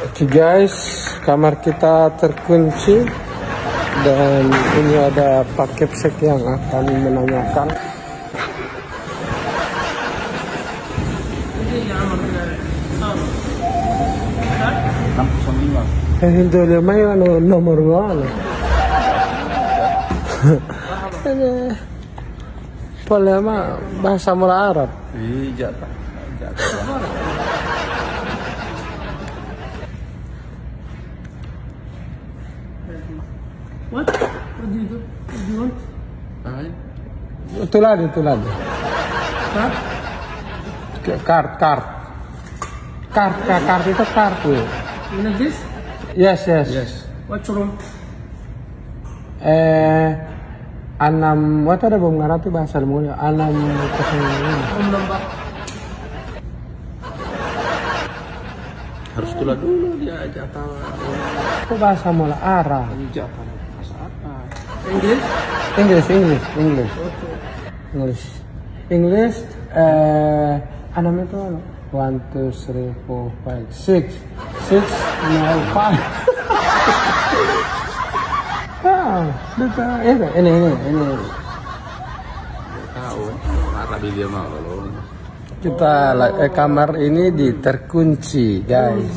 Oke guys, kamar kita terkunci dan ini ada Pak Kepsek yang akan menanyakan. Itu lima yang nomor one. Ini polema bahasa mula Arab. Iya, What? What do you do? What do you want? Itu lagi. Kart. Kart itu kartu. You know this? Yes. What's wrong? What ada bung ngarati bahasa ilmunya? 6 Room number. harus tulah dulu dia aja tahu. Itu bahasa mula Arab. Jangan bahasa apa? English? English. Anam itu 1, 2, 3, 4, 5, 6. 6, no, 5. Ini. Tahu, Arab dia mau loh. Kita kamar ini terkunci, guys.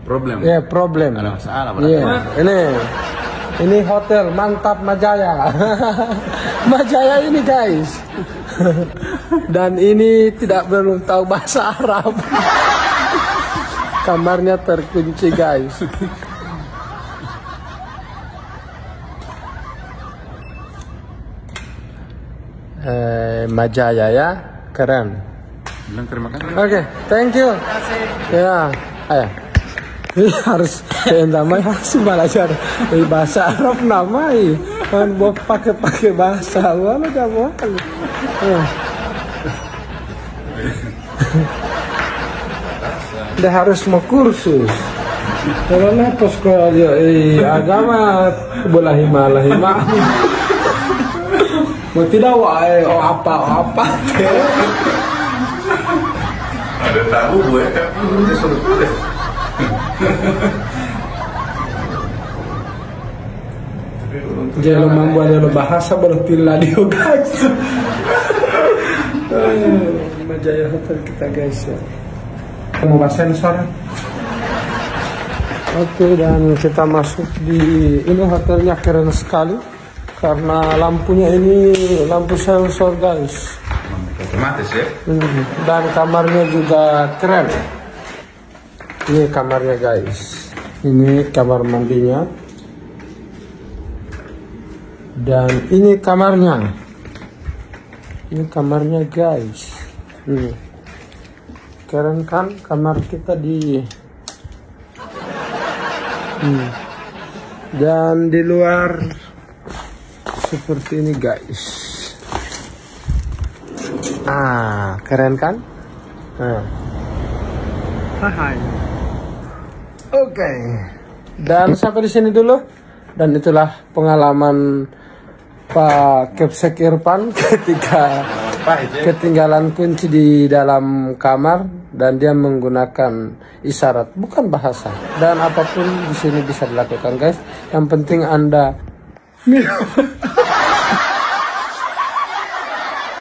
Problem. Ya, problem. Ada masalah. Ini hotel mantap Majaya. Majaya ini, guys. Dan ini belum tahu bahasa Arab. Kamarnya terkunci, guys. Majaya ya, keren. Bilang terima kasih. Oke, thank you. Ya, ayo. Ini harus namanya harus belajar bahasa Arab namanya. Kan buat pakai bahasa mana kamu? Dia harus mau kursus. Kalau lepas sekolah agama bola hima. Mau tidak apa. Ada tahu gue kan ini suruh deh. Jangan membuat bahasa baru pilih dia, guys. Majaya hotel kita, guys ya. Mau bahas sensor. Oke, dan kita masuk di ini hotelnya keren sekali karena lampunya ini lampu sensor, guys. Otomatis ya. Dan kamarnya juga keren. Ini kamarnya, guys. Ini kamar mandinya. Dan ini kamarnya. Ini kamarnya, guys. Keren kan kamar kita di. Dan di luar seperti ini, guys. Keren kan? Hai. Oke. Dan sampai di sini dulu. Dan itulah pengalaman Pak Kepsek Irfan ketika ketinggalan kunci di dalam kamar dan dia menggunakan isyarat, bukan bahasa. Dan apapun di sini bisa dilakukan, guys. Yang penting Anda minum.